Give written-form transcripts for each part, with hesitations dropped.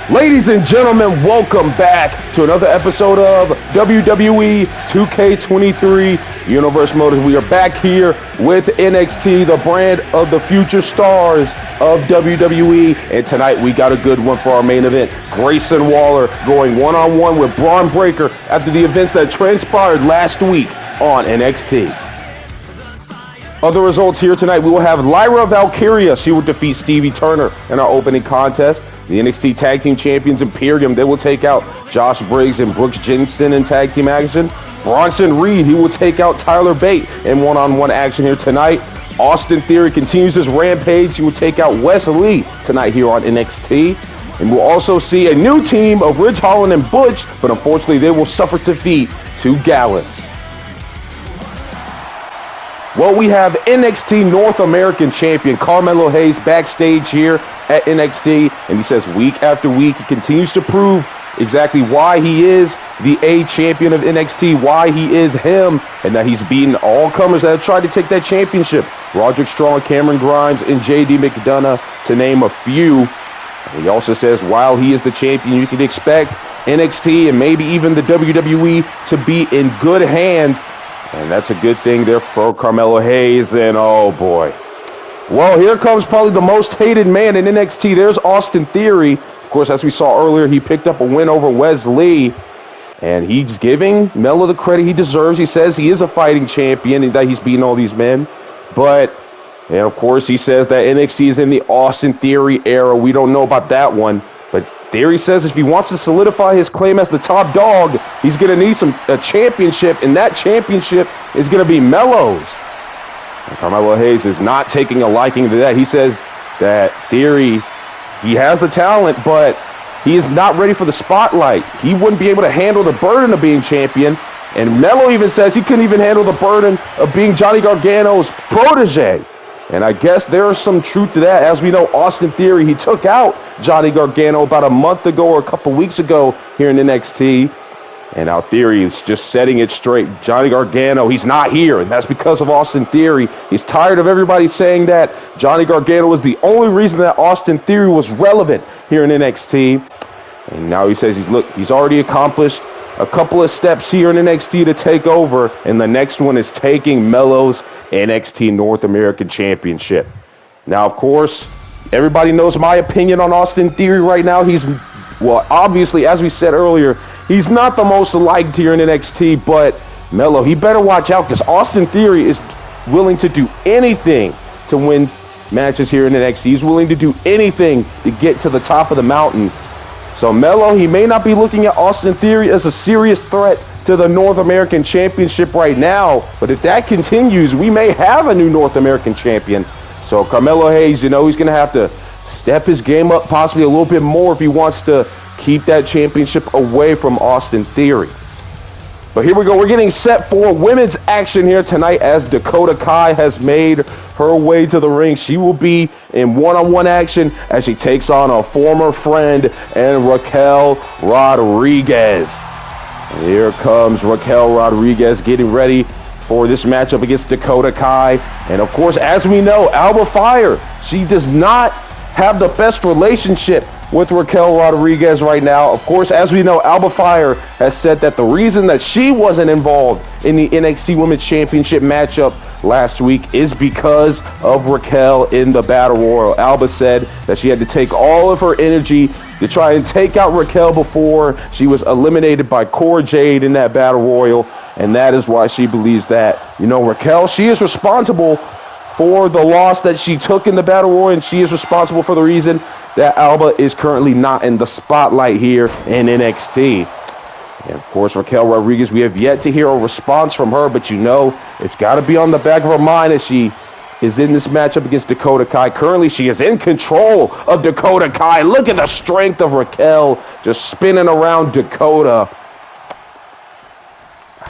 Ladies and gentlemen, welcome back to another episode of WWE 2K23 Universe Motors. We are back here with NXT, the brand of the future stars of WWE. And tonight we got a good one for our main event. Grayson Waller going one-on-one with Bron Breakker after the events that transpired last week on NXT. Other results here tonight, we will have Lyra Valkyria. She will defeat Stevie Turner in our opening contest. The NXT Tag Team Champions Imperium, they will take out Josh Briggs and Brooks Jensen in tag team action. Bronson Reed, he will take out Tyler Bate in one-on-one action here tonight. Austin Theory continues his rampage. He will take out Wes Lee tonight here on NXT. And we'll also see a new team of Ridge Holland and Butch, but unfortunately they will suffer defeat to Gallus. Well, we have NXT North American Champion Carmelo Hayes backstage here at NXT, and he says week after week he continues to prove exactly why he is the A champion of NXT, why he is him, and that he's beaten all comers that have tried to take that championship. Roderick Strong, Cameron Grimes, and JD McDonough, to name a few. And he also says while he is the champion, you can expect NXT and maybe even the WWE to be in good hands. And that's a good thing there for Carmelo Hayes. And oh boy. Well, here comes probably the most hated man in NXT. There's Austin Theory. Of course, as we saw earlier, he picked up a win over Wes Lee. And he's giving Melo the credit he deserves. He says he is a fighting champion and that he's beaten all these men. But, and of course, he says that NXT is in the Austin Theory era. We don't know about that one. But Theory says if he wants to solidify his claim as the top dog, he's going to need a championship, and that championship is going to be Melo's. And Carmelo Hayes is not taking a liking to that. He says that Theory, he has the talent, but he is not ready for the spotlight. He wouldn't be able to handle the burden of being champion. And Melo even says he couldn't even handle the burden of being Johnny Gargano's protege. And I guess there is some truth to that. As we know, Austin Theory, he took out Johnny Gargano about a month ago or a couple weeks ago here in NXT. And now Theory is just setting it straight. Johnny Gargano, he's not here, and that's because of Austin Theory. He's tired of everybody saying that Johnny Gargano was the only reason that Austin Theory was relevant here in NXT. And now he says he's already accomplished a couple of steps here in NXT to take over, and the next one is taking Melo's NXT North American Championship. Now, of course, everybody knows my opinion on Austin Theory right now. Well, obviously, as we said earlier, he's not the most liked here in NXT, but Melo, he better watch out because Austin Theory is willing to do anything to win matches here in NXT. He's willing to do anything to get to the top of the mountain. So Melo, he may not be looking at Austin Theory as a serious threat to the North American Championship right now, but if that continues, we may have a new North American champion. So Carmelo Hayes, he's going to have to step his game up possibly a little bit more if he wants to keep that championship away from Austin Theory. But here we go. We're getting set for women's action here tonight as Dakota Kai has made her way to the ring. She will be in one-on-one action as she takes on a former friend and Raquel Rodriguez. And here comes Raquel Rodriguez getting ready for this matchup against Dakota Kai. And of course, as we know, Alba Fire, she does not have the best relationship with Raquel Rodriguez right now. Of course, as we know, Alba Fire has said that the reason that she wasn't involved in the NXT Women's Championship matchup last week is because of Raquel in the Battle Royal. Alba said that she had to take all of her energy to try and take out Raquel before she was eliminated by Cora Jade in that Battle Royal, and that is why she believes that, Raquel, she is responsible for the loss that she took in the Battle Royal, and she is responsible for the reason that Alba is currently not in the spotlight here in NXT. And of course, Raquel Rodriguez, we have yet to hear a response from her, but it's got to be on the back of her mind as she is in this matchup against Dakota Kai. Currently, she is in control of Dakota Kai. Look at the strength of Raquel just spinning around Dakota.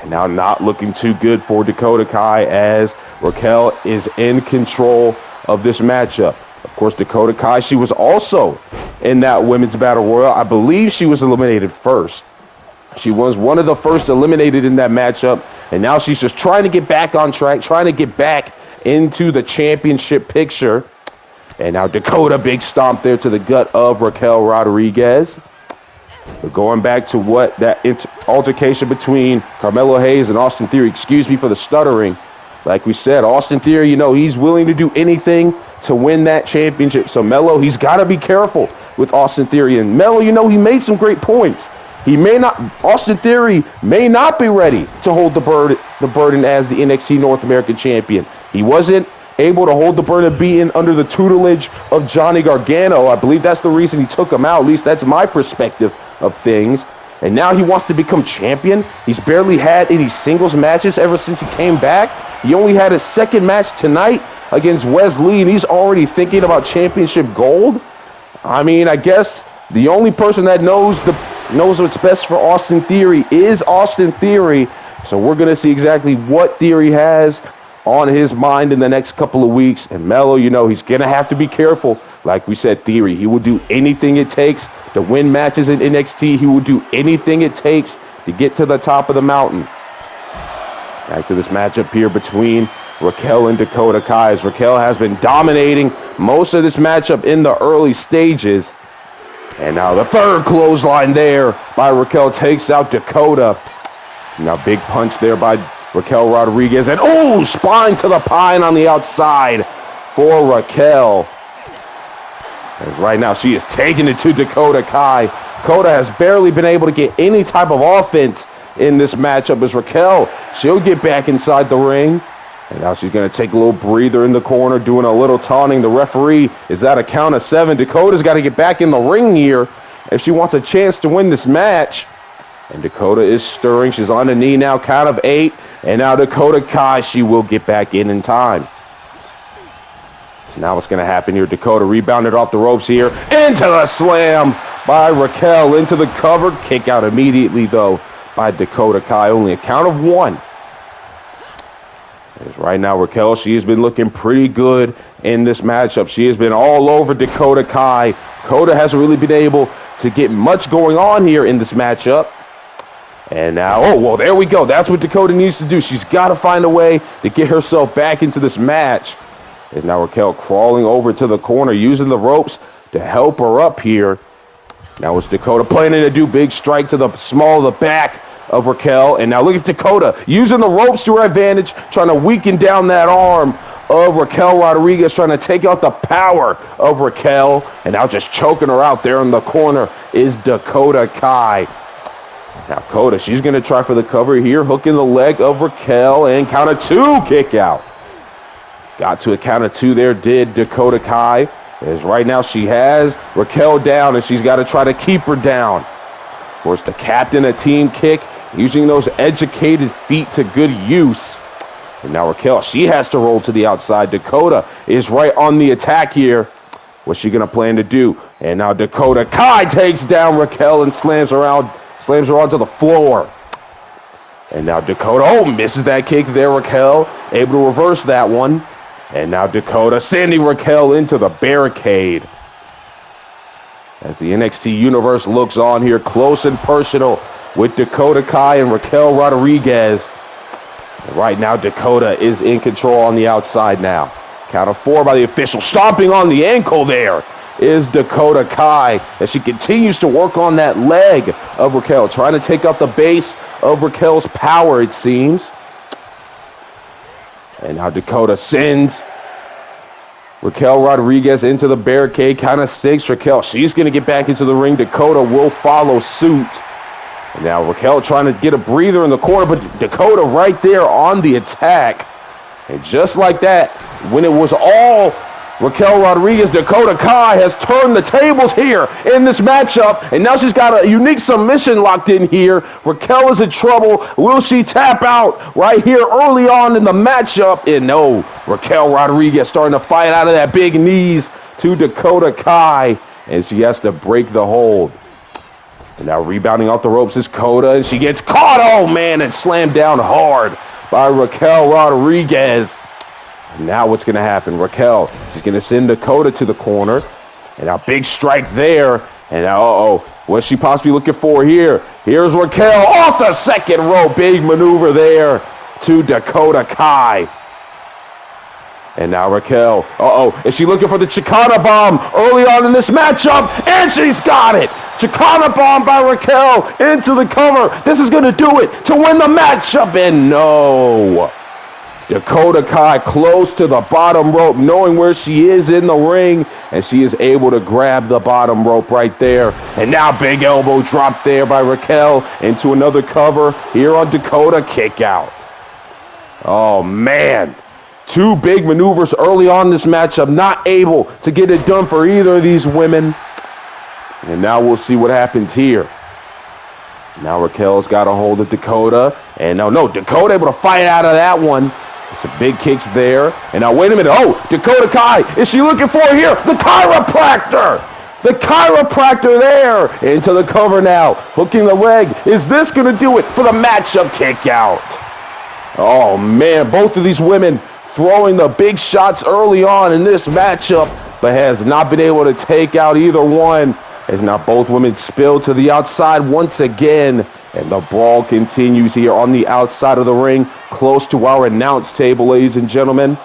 Now not looking too good for Dakota Kai as Raquel is in control of this matchup. Of course, Dakota Kai, she was also in that Women's Battle Royal. I believe she was eliminated first. She was one of the first eliminated in that matchup, and now she's just trying to get back on track, trying to get back into the championship picture. And now Dakota, big stomp there to the gut of Raquel Rodriguez. But going back to what that altercation between Carmelo Hayes and Austin Theory, excuse me for the stuttering. Like we said, Austin Theory, He's willing to do anything to win that championship. So Melo, he's got to be careful with Austin Theory. And Melo, he made some great points. Austin Theory may not be ready to hold the burden as the NXT North American champion. He wasn't able to hold the burden of being under the tutelage of Johnny Gargano. I believe that's the reason he took him out. At least that's my perspective of things. And now he wants to become champion. He's barely had any singles matches ever since he came back. He only had his second match tonight against Wes Lee, and he's already thinking about championship gold. I guess the only person that knows what's best for Austin Theory is Austin Theory. So we're going to see exactly what Theory has on his mind in the next couple of weeks. And Melo, he's going to have to be careful. Like we said, Theory, he will do anything it takes to win matches in NXT. He will do anything it takes to get to the top of the mountain. Back to this matchup here between Raquel and Dakota Kai. As Raquel has been dominating most of this matchup in the early stages. And now the third clothesline there by Raquel takes out Dakota. Now big punch there by Raquel Rodriguez. And spine to the pine on the outside for Raquel. As right now she is taking it to Dakota Kai. Dakota has barely been able to get any type of offense in this matchup as Raquel, she'll get back inside the ring. And now she's going to take a little breather in the corner, doing a little taunting. The referee is at a count of 7. Dakota's got to get back in the ring here if she wants a chance to win this match. And Dakota is stirring. She's on the knee now, count of 8. And now Dakota Kai, she will get back in time. Now what's going to happen here? Dakota rebounded off the ropes here. Into the slam by Raquel. Into the cover. Kick out immediately, though, by Dakota Kai. Only a count of 1. As right now, Raquel, she has been looking pretty good in this matchup. She has been all over Dakota Kai. Dakota hasn't really been able to get much going on here in this matchup. And now, there we go. That's what Dakota needs to do. She's got to find a way to get herself back into this match. As now Raquel crawling over to the corner, using the ropes to help her up here. Now it's Dakota planning to do big strike to the small of the back of Raquel. And now look at Dakota using the ropes to her advantage, trying to weaken down that arm of Raquel Rodriguez, trying to take out the power of Raquel. And now just choking her out there in the corner is Dakota Kai. Now Dakota, she's going to try for the cover here, hooking the leg of Raquel, and count of 2 kick out. Got to a count of 2 there, did Dakota Kai. As right now she has Raquel down, and she's got to try to keep her down. Of course, the captain, a team kick, using those educated feet to good use. And now Raquel, she has to roll to the outside. Dakota is right on the attack here. What's she going to plan to do? And now Dakota Kai takes down Raquel and slams her onto the floor. And now Dakota, misses that kick there, Raquel. Able to reverse that one. And now Dakota sending Raquel into the barricade. As the NXT Universe looks on here close and personal with Dakota Kai and Raquel Rodriguez. And right now Dakota is in control on the outside now. Count of 4 by the official, stomping on the ankle there. is Dakota Kai as she continues to work on that leg of Raquel, trying to take out the base of Raquel's power, it seems. And now Dakota sends Raquel Rodriguez into the barricade, kind of sinks Raquel. She's going to get back into the ring. Dakota will follow suit. And now Raquel trying to get a breather in the corner, but Dakota right there on the attack. And just like that, when it was all Raquel Rodriguez, Dakota Kai has turned the tables here in this matchup, and now she's got a unique submission locked in here. Raquel is in trouble. Will she tap out right here early on in the matchup? And no, Raquel Rodriguez starting to fight out of that big knees to Dakota Kai, and she has to break the hold. And now rebounding off the ropes is Coda, and she gets caught, oh man, and slammed down hard by Raquel Rodriguez. And now what's going to happen? Raquel, she's going to send Dakota to the corner. And now big strike there. And now, what's she possibly looking for here? Here's Raquel off the second rope. Big maneuver there to Dakota Kai. And now Raquel, is she looking for the Chicana bomb early on in this matchup? And she's got it. Chicana bomb by Raquel into the cover. This is going to do it to win the matchup. And no. Dakota Kai close to the bottom rope, knowing where she is in the ring, and she is able to grab the bottom rope right there. And now big elbow drop there by Raquel into another cover here on Dakota. Kick out. Oh, man. Two big maneuvers early on this matchup, not able to get it done for either of these women. And now we'll see what happens here. Now Raquel's got a hold of Dakota. And no, Dakota able to fight out of that one. Some big kicks there. And now wait a minute. Oh, Dakota Kai. Is she looking for here? The chiropractor. The chiropractor there. Into the cover now. Hooking the leg. Is this going to do it for the matchup? Kick out. Oh, man. Both of these women throwing the big shots early on in this matchup, but has not been able to take out either one. As now both women spill to the outside once again. And the brawl continues here on the outside of the ring, close to our announce table, ladies and gentlemen.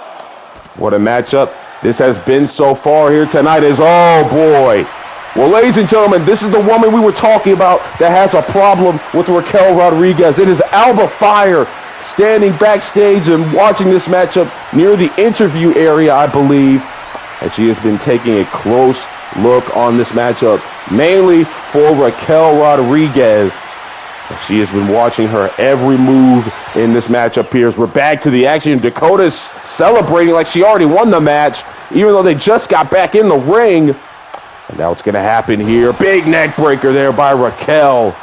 What a matchup this has been so far here tonight. Oh, boy. Well, ladies and gentlemen, this is the woman we were talking about that has a problem with Raquel Rodriguez. It is Alba Fire standing backstage and watching this matchup near the interview area, I believe. And she has been taking a close look on this matchup, mainly for Raquel Rodriguez. She has been watching her every move in this matchup here. As we're back to the action. Dakota's celebrating like she already won the match, even though they just got back in the ring. And now what's going to happen here? Big neck breaker there by Raquel.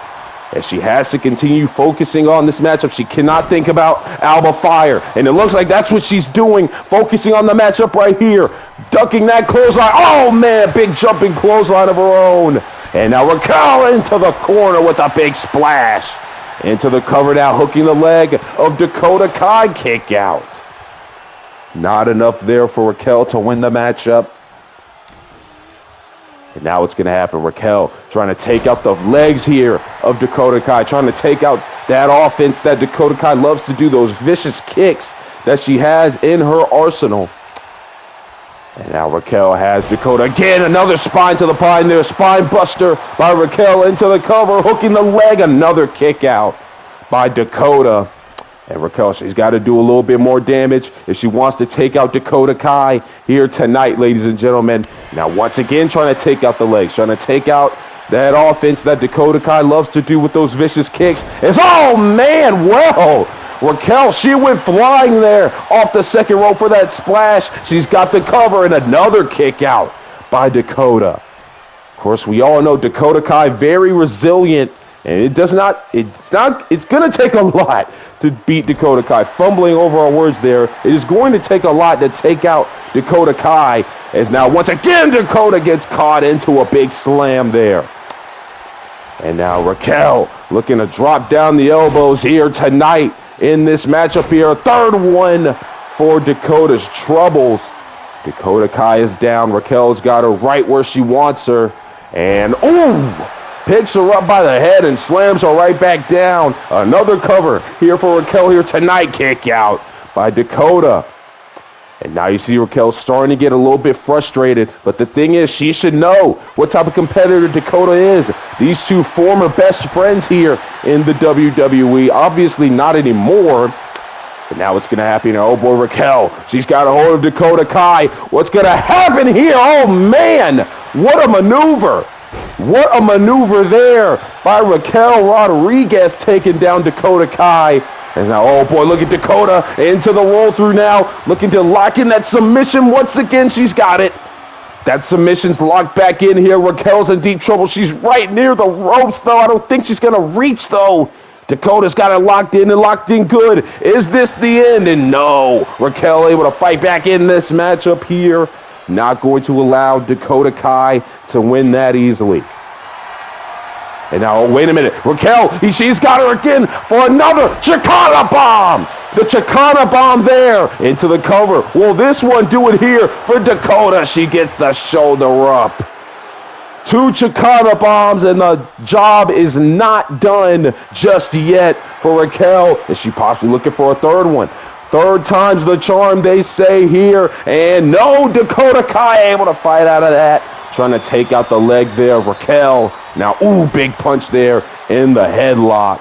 As she has to continue focusing on this matchup. She cannot think about Alba Fire. And it looks like that's what she's doing, focusing on the matchup right here. Ducking that clothesline. Oh, man, big jumping clothesline of her own. And now Raquel into the corner with a big splash. Into the cover now, hooking the leg of Dakota Kai. Kick out. Not enough there for Raquel to win the matchup. And now what's going to happen? Raquel trying to take out the legs here of Dakota Kai. Trying to take out that offense that Dakota Kai loves to do. Those vicious kicks that she has in her arsenal. And now Raquel has Dakota again. Another spine to the pine there. Spine buster by Raquel into the cover. Hooking the leg. Another kick out by Dakota. And Raquel, she's got to do a little bit more damage if she wants to take out Dakota Kai here tonight, ladies and gentlemen. Now, once again, trying to take out the legs. Trying to take out that offense that Dakota Kai loves to do with those vicious kicks. Oh, man, well, Raquel, she went flying there off the second rope for that splash. She's got the cover and another kick out by Dakota. Of course, we all know Dakota Kai very resilient, and it's going to take a lot to beat Dakota Kai. Fumbling over our words there. It is going to take a lot to take out Dakota Kai, as now once again Dakota gets caught into a big slam there. And now Raquel looking to drop down the elbows here tonight in this matchup here. A third one for Dakota's troubles. Dakota Kai is down. Raquel's got her right where she wants her. And, picks her up by the head and slams her right back down. Another cover here for Raquel here tonight. Kick out by Dakota. And now you see Raquel starting to get a little bit frustrated. But the thing is, she should know what type of competitor Dakota is. These two former best friends here in the WWE. Obviously not anymore. But now what's going to happen here? Oh, boy, Raquel. She's got a hold of Dakota Kai. What's going to happen here? Oh, man. What a maneuver. What a maneuver there by Raquel Rodriguez taking down Dakota Kai. And now, oh boy, look at Dakota into the roll through now, looking to lock in that submission once again. She's got it. That submission's locked back in here. Raquel's in deep trouble. She's right near the ropes, though. I don't think she's going to reach, though. Dakota's got it locked in and locked in good. Is this the end? And no, Raquel able to fight back in this matchup here. Not going to allow Dakota Kai to win that easily. And now, oh, wait a minute. Raquel, she's got her again for another Chicana bomb. The Chicana bomb there into the cover. Will this one do it here for Dakota? She gets the shoulder up. 2 Chicana bombs, and the job is not done just yet for Raquel. Is she possibly looking for a third one? Third time's the charm, they say here. And no, Dakota Kai able to fight out of that. Trying to take out the leg there. Raquel. Now, ooh, big punch there in the headlock.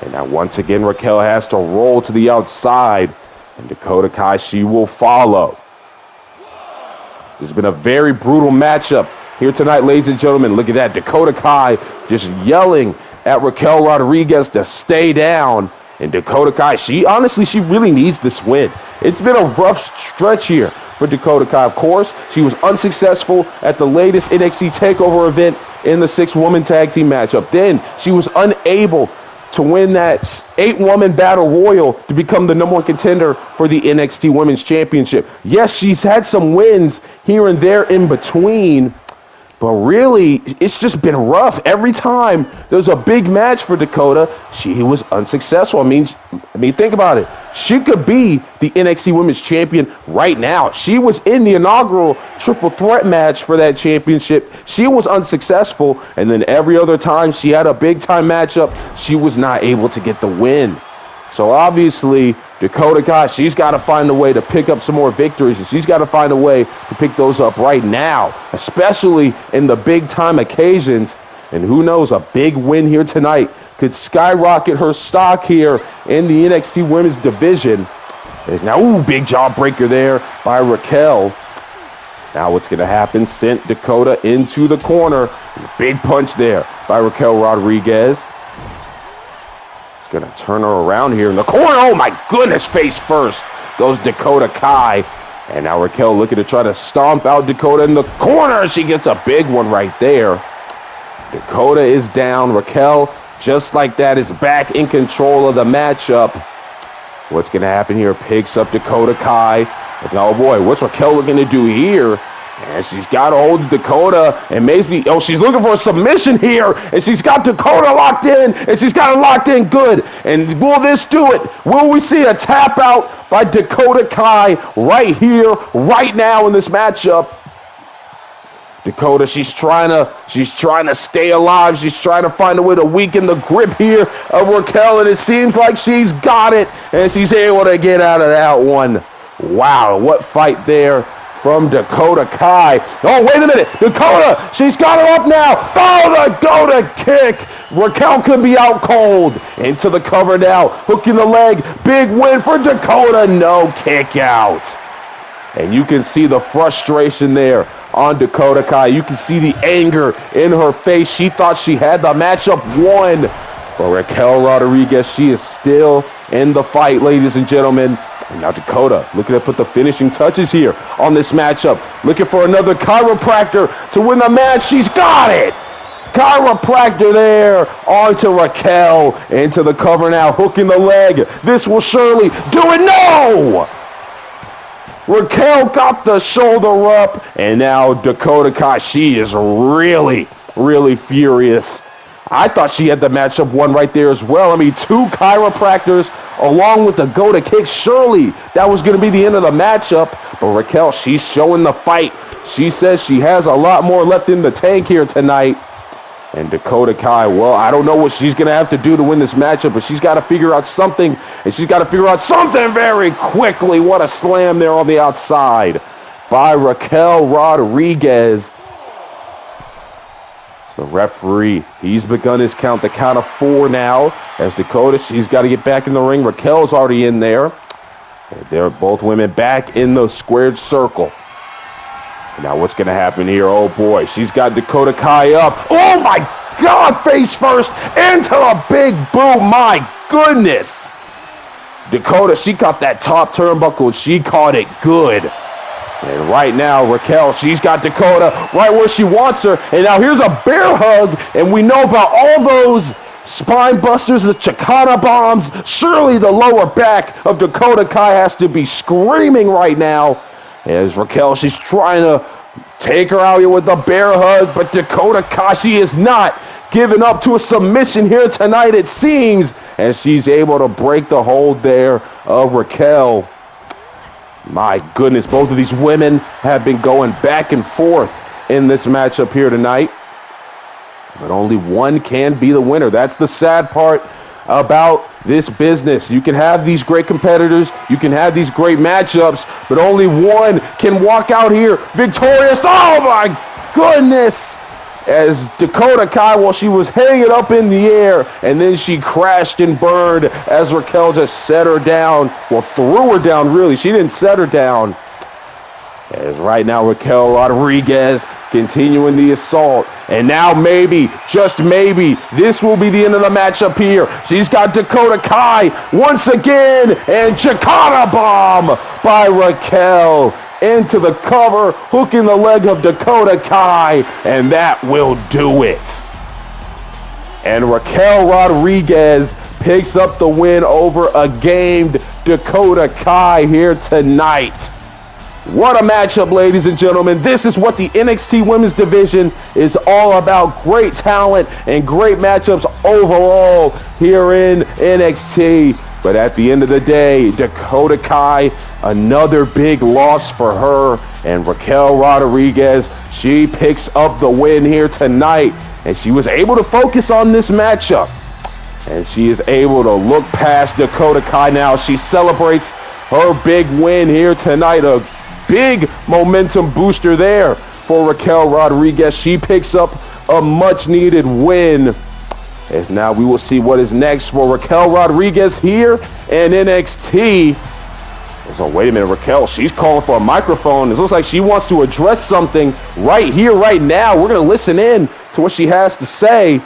And now once again, Raquel has to roll to the outside. And Dakota Kai, she will follow. It's been a very brutal matchup here tonight, ladies and gentlemen. Look at that. Dakota Kai just yelling at Raquel Rodriguez to stay down. And Dakota Kai, she really needs this win. It's been a rough stretch here for Dakota Kai. Of course, she was unsuccessful at the latest NXT TakeOver event in the 6-woman tag team matchup. Then she was unable to win that 8-woman battle royal to become the #1 contender for the NXT Women's Championship. Yes, she's had some wins here and there in between, but really, it's just been rough. Every time there was a big match for Dakota, she was unsuccessful. I mean, think about it. She could be the NXT Women's Champion right now. She was in the inaugural triple threat match for that championship. She was unsuccessful, and then every other time she had a big-time matchup, she was not able to get the win. So obviously, Dakota Kai, she's got to find a way to pick up some more victories, and she's got to find a way to pick those up right now, especially in the big-time occasions. And who knows, a big win here tonight could skyrocket her stock here in the NXT Women's Division. There's now, ooh, big jawbreaker there by Raquel. Now what's going to happen? Sent Dakota into the corner. Big punch there by Raquel Rodriguez. Gonna turn her around here in the corner. Oh my goodness, face first goes Dakota Kai. And now Raquel looking to try to stomp out Dakota in the corner. She gets a big one right there. Dakota is down. Raquel, just like that, is back in control of the matchup. What's gonna happen here? Picks up Dakota Kai. It's now, oh boy, what's Raquel looking to do here? And she's got a hold of Dakota, and maybe, oh, she's looking for a submission here, and she's got Dakota locked in, and she's got it locked in good. And will this do it? Will we see a tap out by Dakota Kai right here, right now in this matchup? Dakota, she's trying to stay alive. She's trying to find a way to weaken the grip here of Raquel, and it seems like she's got it, and she's able to get out of that one. Wow, what fight there from Dakota Kai. Oh, wait a minute. Dakota, she's got her up now. Oh, Dakota kick. Raquel could be out cold. Into the cover now. Hooking the leg. Big win for Dakota. No kick out. And you can see the frustration there on Dakota Kai. You can see the anger in her face. She thought she had the matchup won. But Raquel Rodriguez, she is still in the fight, ladies and gentlemen. And now Dakota looking to put the finishing touches here on this matchup. Looking for another chiropractor to win the match. She's got it. Chiropractor there onto Raquel. Into the cover now, hooking the leg. This will surely do it. No! Raquel got the shoulder up. And now Dakota Kai, she is really, really furious. I thought she had the matchup won right there as well. I mean, 2 chiropractors along with the go-to kick. Surely that was going to be the end of the matchup. But Raquel, she's showing the fight. She says she has a lot more left in the tank here tonight. And Dakota Kai, well, I don't know what she's going to have to do to win this matchup, but she's got to figure out something and she's got to figure out something very quickly. What a slam there on the outside by Raquel Rodriguez. The referee, he's begun his count, the count of 4 now. As Dakota, she's got to get back in the ring. Raquel's already in there. And they're both women back in the squared circle. Now what's going to happen here? Oh boy, she's got Dakota Kai up. Oh my God, face first into a big boot. My goodness. Dakota, she caught that top turnbuckle and she caught it good. And right now, Raquel, she's got Dakota right where she wants her. And now here's a bear hug. And we know about all those spine busters, the Chicana bombs. Surely the lower back of Dakota Kai has to be screaming right now. As Raquel, she's trying to take her out here with a bear hug. But Dakota Kai, she is not giving up to a submission here tonight, it seems. As she's able to break the hold there of Raquel. My goodness, both of these women have been going back and forth in this matchup here tonight. But only one can be the winner. That's the sad part about this business. You can have these great competitors, you can have these great matchups, but only one can walk out here victorious. Oh my goodness! As Dakota Kai, well, she was hanging up in the air, and then she crashed and burned as Raquel just set her down. Well, threw her down, really. She didn't set her down. As right now, Raquel Rodriguez continuing the assault. And now maybe, just maybe, this will be the end of the matchup here. She's got Dakota Kai once again, and Chicana bomb by Raquel. Into the cover, hooking the leg of Dakota Kai, and that will do it. And Raquel Rodriguez picks up the win over a gamed Dakota Kai here tonight. What a matchup, ladies and gentlemen. This is what the NXT Women's Division is all about. Great talent and great matchups overall here in NXT. But at the end of the day, Dakota Kai, another big loss for her. And Raquel Rodriguez, she picks up the win here tonight. And she was able to focus on this matchup. And she is able to look past Dakota Kai now. She celebrates her big win here tonight. A big momentum booster there for Raquel Rodriguez. She picks up a much-needed win. And now we will see what is next for Raquel Rodriguez here in NXT. So wait a minute, Raquel, she's calling for a microphone. It looks like she wants to address something right here, right now. We're going to listen in to what she has to say.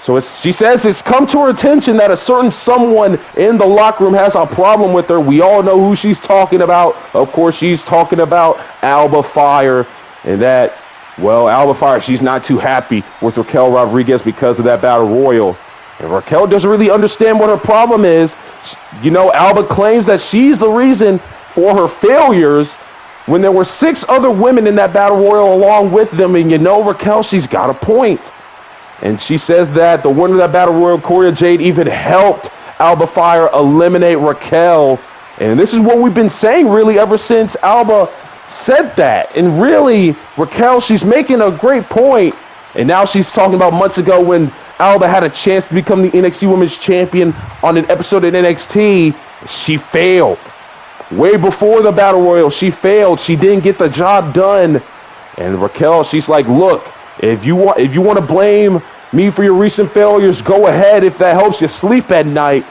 So she says it's come to her attention that a certain someone in the locker room has a problem with her. We all know who she's talking about. Of course, she's talking about Alba Fire, and that, well, Alba Fire, she's not too happy with Raquel Rodriguez because of that battle royal. And Raquel doesn't really understand what her problem is. You know, Alba claims that she's the reason for her failures when there were 6 other women in that battle royal along with them. And you know, Raquel, she's got a point. And she says that the winner of that battle royal, Cora Jade, even helped Alba Fire eliminate Raquel. And this is what we've been saying really ever since Alba said that. And really, Raquel, she's making a great point. And now she's talking about months ago when Alba had a chance to become the NXT Women's Champion on an episode of NXT. She failed. Way before the Battle Royal, she failed. She didn't get the job done. And Raquel, she's like, look, if you want to blame me for your recent failures, go ahead if that helps you sleep at night.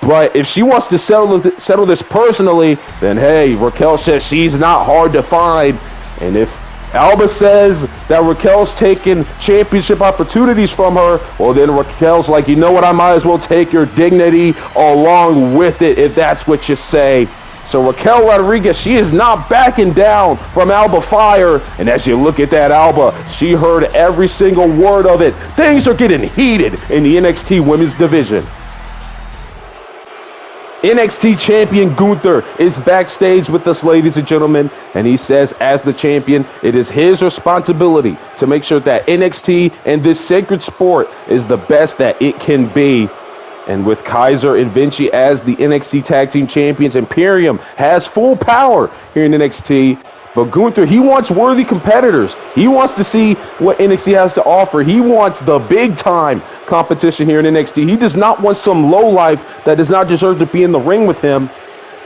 But if she wants to settle this personally, then hey, Raquel says she's not hard to find. And if Alba says that Raquel's taking championship opportunities from her, well then Raquel's like, you know what, I might as well take your dignity along with it if that's what you say. So Raquel Rodriguez, she is not backing down from Alba Fire. And as you look at that Alba, she heard every single word of it. Things are getting heated in the NXT Women's Division. NXT Champion GUNTHER is backstage with us, ladies and gentlemen, and he says as the champion, it is his responsibility to make sure that NXT and this sacred sport is the best that it can be. And with Kaiser and Vinci as the NXT Tag Team Champions, Imperium has full power here in NXT. But GUNTHER, he wants worthy competitors. He wants to see what NXT has to offer. He wants the big-time competition here in NXT. He does not want some lowlife that does not deserve to be in the ring with him.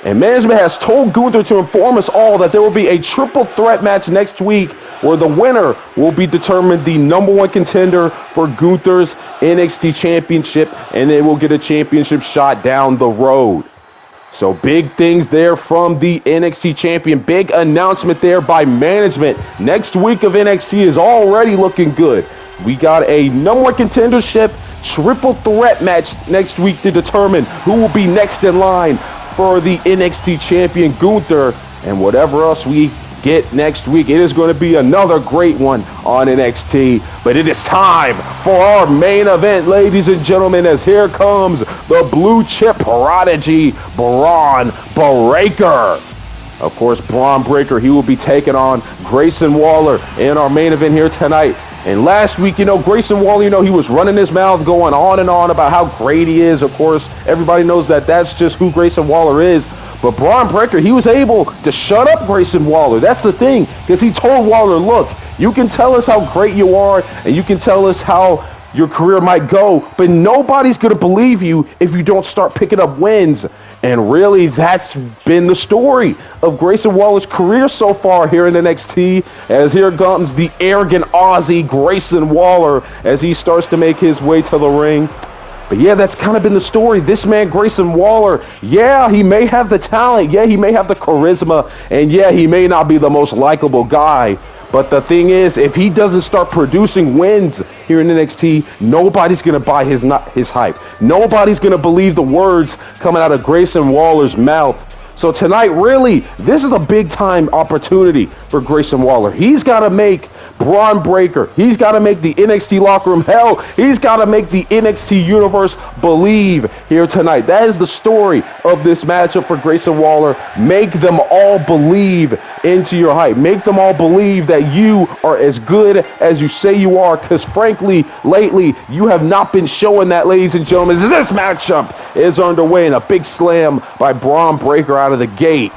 And management has told Gunther to inform us all that there will be a triple threat match next week where the winner will be determined the #1 contender for Gunther's NXT Championship, and they will get a championship shot down the road. So big things there from the NXT champion. Big announcement there by management. Next week of NXT is already looking good. We got a #1 contendership triple threat match next week to determine who will be next in line for the NXT champion Gunther, and whatever else we get next week, it is going to be another great one on NXT. But it is time for our main event, ladies and gentlemen, as here comes the blue chip prodigy, Bron Breakker. Of course, Bron Breakker, he will be taking on Grayson Waller in our main event here tonight. And last week, Grayson Waller, he was running his mouth going on and on about how great he is. Of course, everybody knows that that's just who Grayson Waller is. But Bron Breakker, he was able to shut up Grayson Waller. That's the thing, because he told Waller, look, you can tell us how great you are, and you can tell us how your career might go, but nobody's going to believe you if you don't start picking up wins. And really, that's been the story of Grayson Waller's career so far here in NXT, as here comes the arrogant Aussie Grayson Waller as he starts to make his way to the ring. But yeah, that's kind of been the story. This man, Grayson Waller, yeah, he may have the talent, yeah, he may have the charisma, and yeah, he may not be the most likable guy. But the thing is, if he doesn't start producing wins here in NXT, nobody's going to buy his hype. Nobody's going to believe the words coming out of Grayson Waller's mouth. So tonight, really, this is a big-time opportunity for Grayson Waller. He's got to make Bron Breakker. He's got to make the NXT locker room, hell, he's got to make the NXT Universe believe here tonight. That is the story of this matchup for Grayson Waller. Make them all believe into your hype. Make them all believe that you are as good as you say you are, because frankly, lately, you have not been showing that, ladies and gentlemen. This matchup is underway, and a big slam by Bron Breakker out of the gate.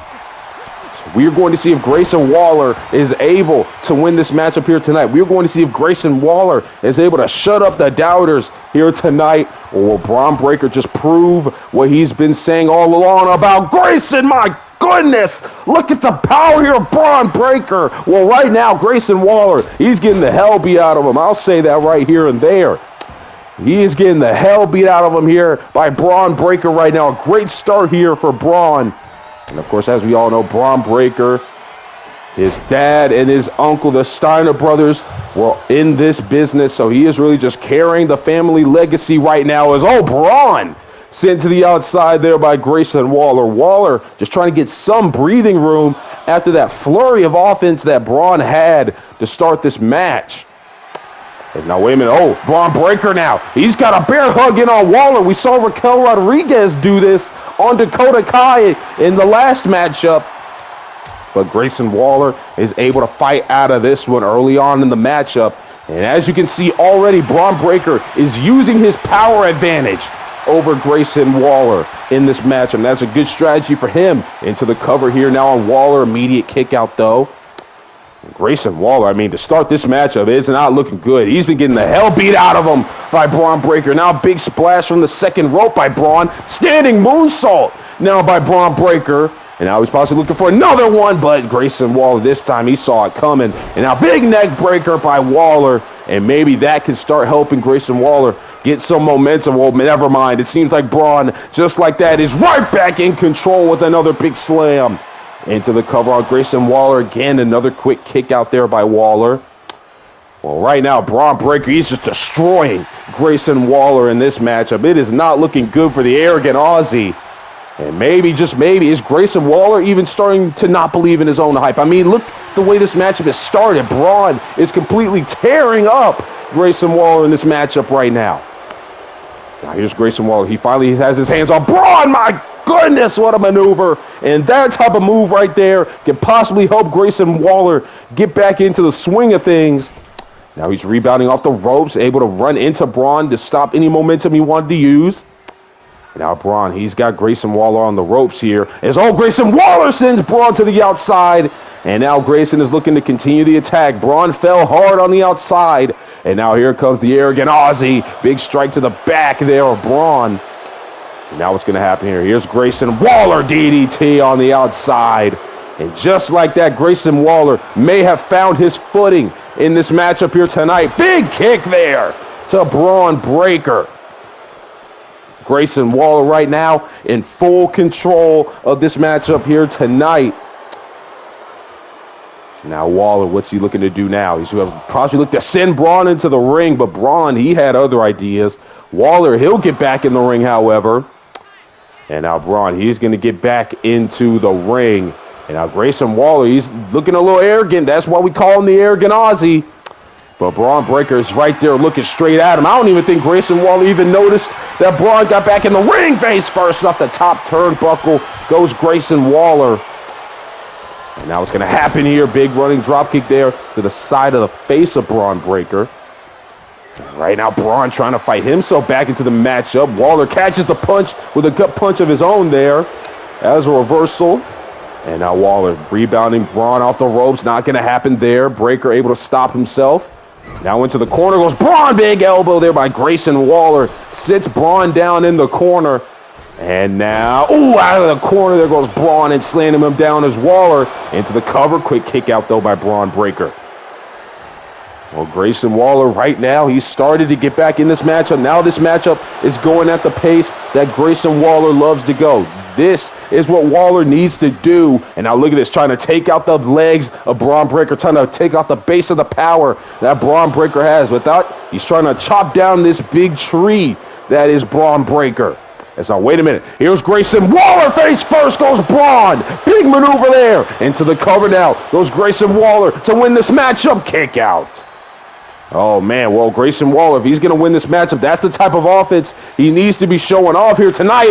We're going to see if Grayson Waller is able to win this matchup here tonight. We're going to see if Grayson Waller is able to shut up the doubters here tonight, or will Bron Breakker just prove what he's been saying all along about Grayson? My goodness, look at the power here of Bron Breakker. Well, right now, Grayson Waller, he's getting the hell beat out of him. I'll say that right here and there. He is getting the hell beat out of him here by Bron Breakker right now. A great start here for Bron. And of course, as we all know, Bron Breakker, his dad and his uncle, the Steiner brothers, were in this business. So he is really just carrying the family legacy right now as, Bron sent to the outside there by Grayson Waller. Waller just trying to get some breathing room after that flurry of offense that Bron had to start this match. And now, wait a minute. Bron Breakker now. He's got a bear hug in on Waller. We saw Raquel Rodriguez do this on Dakota Kai in the last matchup. But Grayson Waller is able to fight out of this one early on in the matchup. And as you can see already, Bron Breakker is using his power advantage over Grayson Waller in this match. And that's a good strategy for him. Into the cover here now on Waller. Immediate kick out though. Grayson Waller, to start this matchup, it's not looking good. He's been getting the hell beat out of him by Bron Breakker. Now big splash from the second rope by Bron. Standing moonsault now by Bron Breakker. And now he's possibly looking for another one, but Grayson Waller, this time he saw it coming. And now big neck breaker by Waller. And maybe that can start helping Grayson Waller get some momentum. Well, never mind. It seems like Bron, just like that, is right back in control with another big slam. Into the cover on Grayson Waller. Again, another quick kick out there by Waller. Well, right now, Bron Breakker, he's just destroying Grayson Waller in this matchup. It is not looking good for the arrogant Aussie. And maybe, just maybe, is Grayson Waller even starting to not believe in his own hype? Look the way this matchup has started. Bron is completely tearing up Grayson Waller in this matchup right now. Now here's Grayson Waller. He finally has his hands on Bron. My goodness, what a maneuver. And that type of move right there can possibly help Grayson Waller get back into the swing of things. Now he's rebounding off the ropes, able to run into Bron to stop any momentum he wanted to use. Now Bron, he's got Grayson Waller on the ropes here. As Grayson Waller sends Bron to the outside. And now Grayson is looking to continue the attack. Bron fell hard on the outside. And now here comes the arrogant Aussie. Big strike to the back there of Bron. And now what's going to happen here? Here's Grayson Waller DDT on the outside. And just like that, Grayson Waller may have found his footing in this matchup here tonight. Big kick there to Bron Breakker. Grayson Waller right now in full control of this matchup here tonight. Now Waller, what's he looking to do now? He's going to probably look to send Bron into the ring, but Bron, he had other ideas. Waller, he'll get back in the ring, however. And now Bron, he's going to get back into the ring. And now Grayson Waller, he's looking a little arrogant. That's why we call him the arrogant Aussie. But Bron Breakker is right there looking straight at him. I don't even think Grayson Waller even noticed that Bron got back in the ring face first. Off the top turnbuckle goes Grayson Waller. And now what's going to happen here? Big running dropkick there to the side of the face of Bron Breakker. Right now, Bron trying to fight himself back into the matchup. Waller catches the punch with a gut punch of his own there as a reversal. And now Waller rebounding Bron off the ropes. Not going to happen there. Breakker able to stop himself. Now into the corner goes Bron. Big elbow there by Grayson Waller. Sits Bron down in the corner. And now, out of the corner, there goes Bron and slamming him down as Waller into the cover. Quick kick out, though, by Bron Breakker. Well, Grayson Waller right now, he's started to get back in this matchup. Now this matchup is going at the pace that Grayson Waller loves to go. This is what Waller needs to do. And now look at this, trying to take out the legs of Bron Breakker, trying to take out the base of the power that Bron Breakker has. Without, he's trying to chop down this big tree that is Bron Breakker. And so, wait a minute. Here's Grayson Waller. Face first goes Bron. Big maneuver there. Into the cover now goes Grayson Waller to win this matchup. Kick out. Oh, man. Well, Grayson Waller, if he's going to win this matchup, that's the type of offense he needs to be showing off here tonight.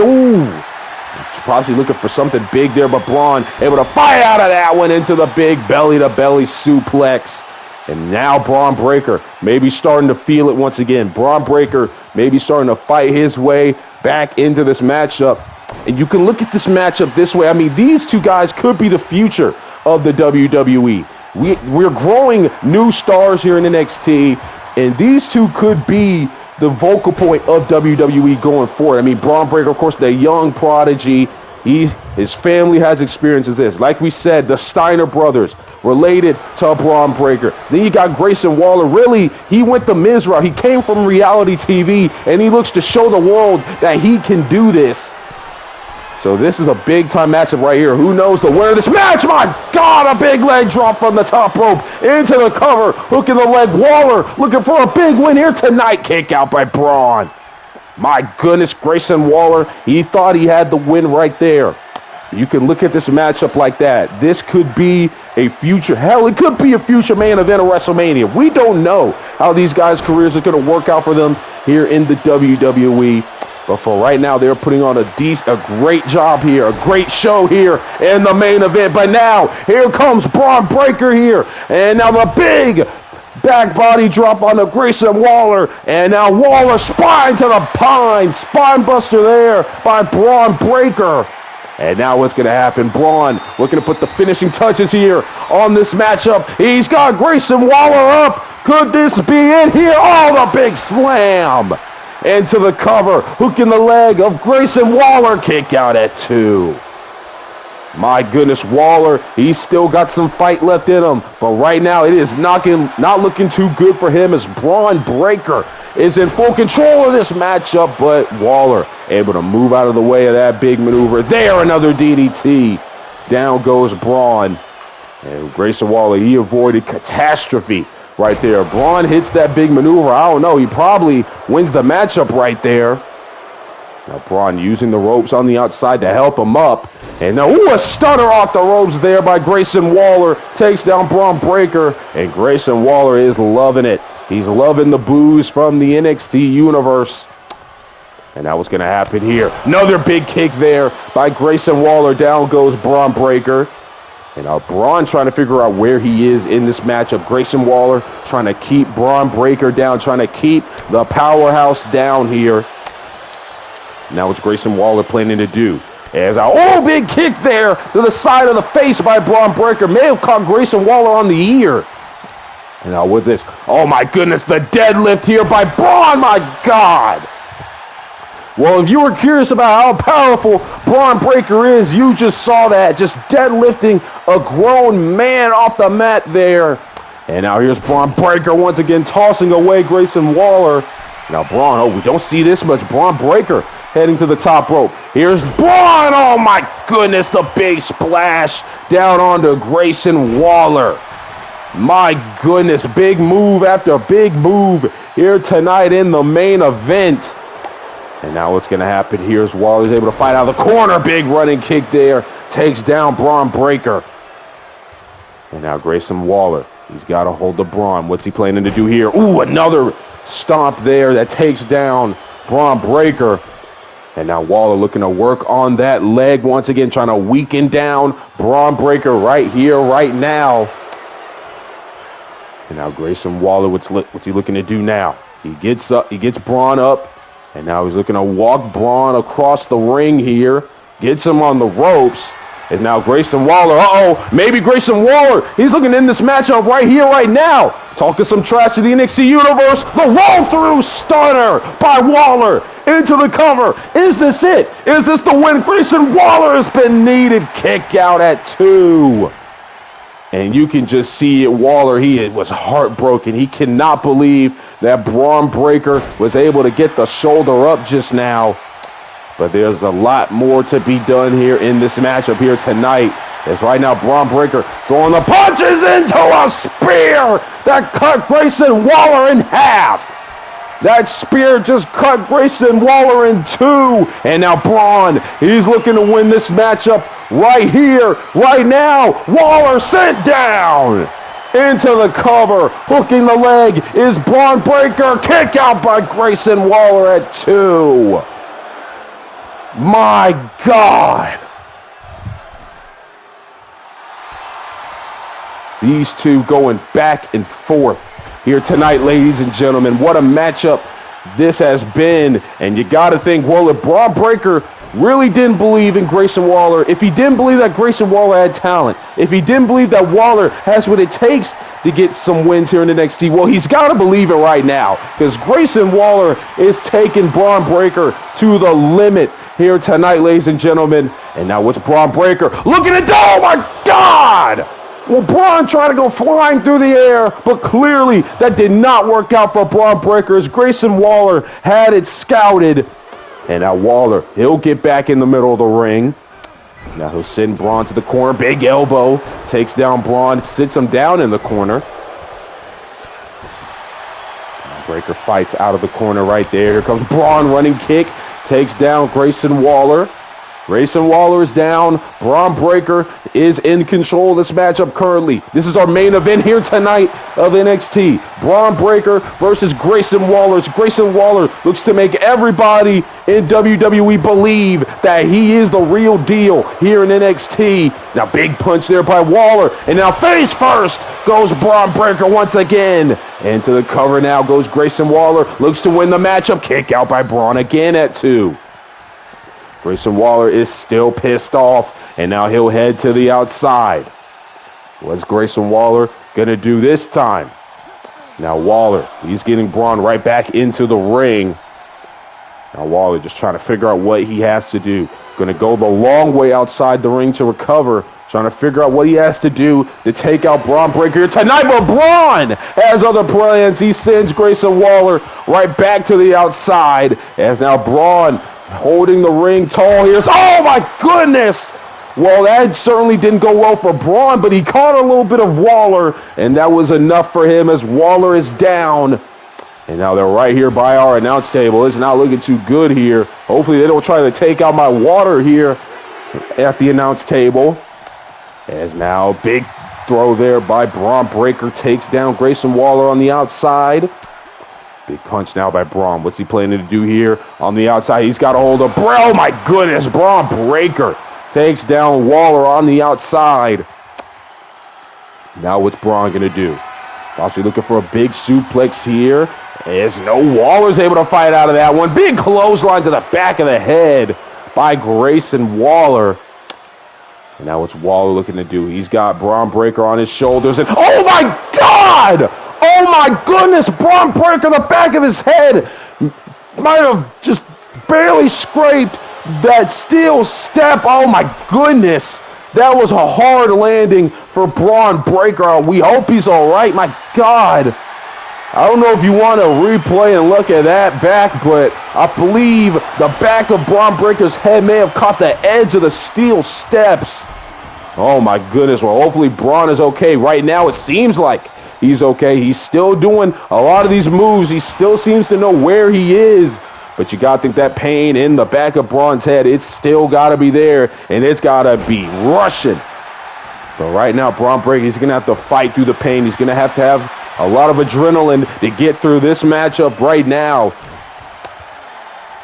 Probably looking for something big there, but Bron able to fight out of that one into the big belly-to-belly suplex. And now Bron Breakker maybe starting to feel it once again. Bron Breakker maybe starting to fight his way back into this matchup. And you can look at this matchup this way. I mean, these two guys could be the future of the WWE. We're growing new stars here in NXT, and these two could be the vocal point of WWE going forward. I mean, Bron Breakker, of course, the young prodigy. His family has experiences this. Like we said, the Steiner brothers related to Bron Breakker. Then you got Grayson Waller. Really, he went the Miz route. He came from reality TV, and he looks to show the world that he can do this. So this is a big-time matchup right here. Who knows the winner of this match? My God, a big leg drop from the top rope into the cover. Hooking the leg. Waller looking for a big win here tonight. Kick out by Bron. My goodness, Grayson Waller, he thought he had the win right there. You can look at this matchup like that. This could be a future, hell, it could be a future main event of WrestleMania. We don't know how these guys' careers are going to work out for them here in the WWE. But for right now, they're putting on a great job here, a great show here in the main event. But now, here comes Bron Breakker here. And now the big back body drop on the Grayson Waller. And now Waller spine to the pine. Spine buster there by Bron Breakker. And now what's going to happen? Bron looking to put the finishing touches here on this matchup. He's got Grayson Waller up. Could this be it here? Oh, the big slam into the cover. Hooking the leg of Grayson Waller. Kick out at 2. My goodness, Waller, he's still got some fight left in him. But right now, it is not looking too good for him as Bron Breakker is in full control of this matchup. But Waller able to move out of the way of that big maneuver. There, another DDT. Down goes Bron. And Grayson Waller, he avoided catastrophe right there. Bron hits that big maneuver. I don't know. He probably wins the matchup right there. Now Bron using the ropes on the outside to help him up. And now, a stunner off the ropes there by Grayson Waller. Takes down Bron Breakker. And Grayson Waller is loving it. He's loving the boos from the NXT Universe. And now what's going to happen here? Another big kick there by Grayson Waller. Down goes Bron Breakker. And now Bron trying to figure out where he is in this matchup. Grayson Waller trying to keep Bron Breakker down, trying to keep the powerhouse down here. Now what's Grayson Waller planning to do? As a big kick there to the side of the face by Bron Breakker. May have caught Grayson Waller on the ear. And now with this, oh my goodness, the deadlift here by Bron, my God. Well, if you were curious about how powerful Bron Breakker is, you just saw that, just deadlifting a grown man off the mat there. And now here's Bron Breakker once again tossing away Grayson Waller. Now Bron, we don't see this much. Bron Breakker heading to the top rope. Here's Bron, oh my goodness, the big splash down onto Grayson Waller. My goodness, big move after big move here tonight in the main event. And now what's going to happen here is Waller's able to fight out of the corner. Big running kick there. Takes down Bron Breakker. And now Grayson Waller. He's got to hold the Bron. What's he planning to do here? Ooh, another stomp there that takes down Bron Breakker. And now Waller looking to work on that leg once again, trying to weaken down Bron Breakker right here, right now. And now Grayson Waller, what's he looking to do now? He gets up, he gets Bron up, and now he's looking to walk Bron across the ring here, gets him on the ropes. And now Grayson Waller, maybe Grayson Waller, he's looking to end this matchup right here, right now. Talking some trash to the NXT Universe, the roll-through stunner by Waller into the cover. Is this it? Is this the win? Grayson Waller has been needed. Kick out at 2. And you can just see it, Waller, he was heartbroken. He cannot believe that Bron Breakker was able to get the shoulder up just now. But there's a lot more to be done here in this matchup here tonight. As right now, Bron Breakker throwing the punches into a spear that cut Grayson Waller in half. That spear just cut Grayson Waller in 2. And now Bron, he's looking to win this matchup right here, right now. Waller sent down into the cover. Hooking the leg is Bron Breakker. Kick out by Grayson Waller at 2. My God. These two going back and forth here tonight, ladies and gentlemen. What a matchup this has been. And you got to think, well, if Bron Breakker really didn't believe in Grayson Waller, if he didn't believe that Grayson Waller had talent, if he didn't believe that Waller has what it takes to get some wins here in NXT, well, he's got to believe it right now, because Grayson Waller is taking Bron Breakker to the limit here tonight, ladies and gentlemen. And now what's Bron Breakker looking at? Oh my God! Well, Bron trying to go flying through the air, but clearly that did not work out for Bron Breakker, as Grayson Waller had it scouted. And now Waller, he'll get back in the middle of the ring. Now he'll send Bron to the corner. Big elbow. Takes down Bron, sits him down in the corner. Breakker fights out of the corner right there. Here comes Bron, running kick. Takes down Grayson Waller. Grayson Waller is down. Bron Breakker is in control of this matchup currently. This is our main event here tonight of NXT. Bron Breakker versus Grayson Waller. Grayson Waller looks to make everybody in WWE believe that he is the real deal here in NXT. Now big punch there by Waller. And now face first goes Bron Breakker once again. Into the cover now goes Grayson Waller. Looks to win the matchup. Kick out by Bron again at 2. Grayson Waller is still pissed off, and now he'll head to the outside. What's Grayson Waller going to do this time? Now Waller, he's getting Bron right back into the ring. Now Waller just trying to figure out what he has to do. Going to go the long way outside the ring to recover. Trying to figure out what he has to do to take out Bron Breakker tonight. But Bron has other plans. He sends Grayson Waller right back to the outside. As now Bron holding the ring tall here. Oh my goodness! Well, that certainly didn't go well for Bron, but he caught a little bit of Waller, and that was enough for him as Waller is down. And now they're right here by our announce table. It's not looking too good here. Hopefully they don't try to take out my water here at the announce table. As now big throw there by Bron Breakker takes down Grayson Waller on the outside. Big punch now by Bron. What's he planning to do here on the outside? He's got a hold of Oh my goodness, Bron Breakker takes down Waller on the outside. Now what's Bron going to do? Possibly looking for a big suplex here. As no Waller's able to fight out of that one. Big clothesline to the back of the head by Grayson Waller. And now what's Waller looking to do? He's got Bron Breakker on his shoulders. And oh my God! Oh my goodness! Bron Breakker, the back of his head might have just barely scraped that steel step. Oh my goodness. That was a hard landing for Bron Breakker. We hope he's all right. My God. I don't know if you want to replay and look at that back, but I believe the back of Bron Breakker's head may have caught the edge of the steel steps. Oh my goodness. Well, hopefully Bron is okay. Right now it seems like he's okay. He's still doing a lot of these moves. He still seems to know where he is. But you got to think that pain in the back of Bron's head, it's still got to be there, and it's got to be rushing. But right now, Bron Breakker, he's going to have to fight through the pain. He's going to have a lot of adrenaline to get through this matchup right now.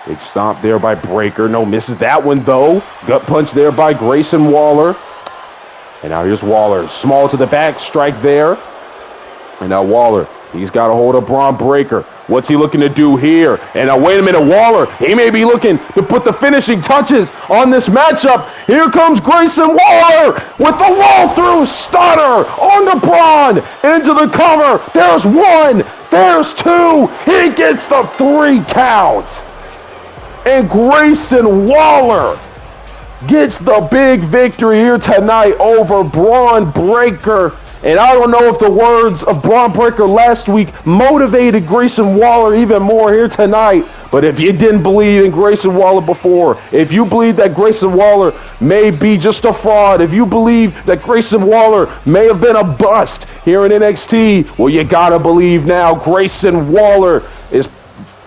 Big stomp there by Breakker. No, misses that one, though. Gut punch there by Grayson Waller. And now here's Waller. Small to the back, strike there. And now Waller, he's got a hold of Bron Breakker. What's he looking to do here? And now wait a minute, Waller, he may be looking to put the finishing touches on this matchup. Here comes Grayson Waller with the roll-through stunner on the Bron into the cover. There's one, there's two. He gets the 3 count. And Grayson Waller gets the big victory here tonight over Bron Breakker. And I don't know if the words of Bron Breakker last week motivated Grayson Waller even more here tonight. But if you didn't believe in Grayson Waller before, if you believe that Grayson Waller may be just a fraud, if you believe that Grayson Waller may have been a bust here in NXT, well, you gotta believe now Grayson Waller is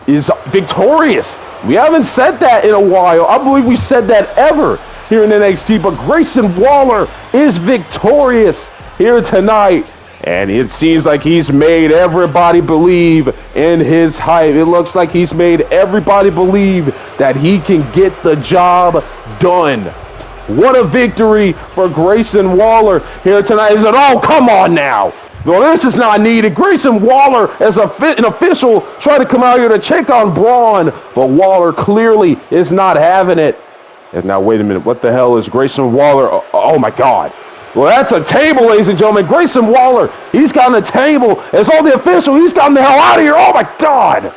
victorious. We haven't said that in a while. I believe we said that ever here in NXT, but Grayson Waller is victorious here tonight, and it seems like he's made everybody believe in his hype. It looks like he's made everybody believe that he can get the job done. What a victory for Grayson Waller here tonight. He said, oh, come on now. Well, this is not needed. Grayson Waller, as an official, tried to come out here to check on Bron, but Waller clearly is not having it. And now, wait a minute. What the hell is Grayson Waller? Oh my God. Well, that's a table, ladies and gentlemen. Grayson Waller, he's gotten a table. As all the official, he's gotten the hell out of here. Oh, my God.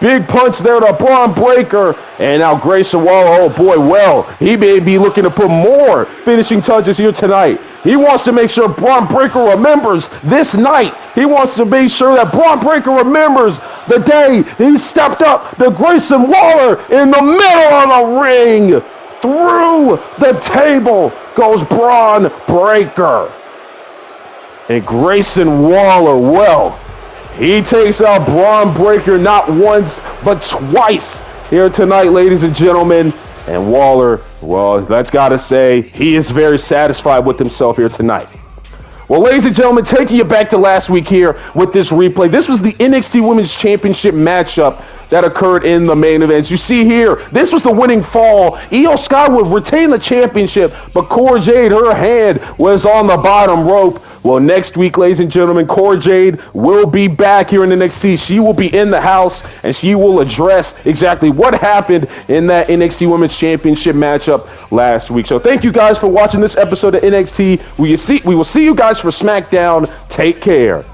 Big punch there to Bron Breakker. And now Grayson Waller, oh, boy, well, he may be looking to put more finishing touches here tonight. He wants to make sure Bron Breakker remembers this night. He wants to make sure that Bron Breakker remembers the day he stepped up to Grayson Waller in the middle of the ring. Through the table goes Bron Breakker. And Grayson Waller, well, he takes out Bron Breakker not once, but twice here tonight, ladies and gentlemen. And Waller, well, that's got to say, he is very satisfied with himself here tonight. Well, ladies and gentlemen, taking you back to last week here with this replay. This was the NXT Women's Championship matchup that occurred in the main events. You see here, this was the winning fall. Io Sky would retain the championship, but Cora Jade, her hand was on the bottom rope. Well, next week, ladies and gentlemen, Cora Jade will be back here in NXT. She will be in the house, and she will address exactly what happened in that NXT Women's Championship matchup last week. So thank you guys for watching this episode of NXT. We will see you guys for SmackDown. Take care.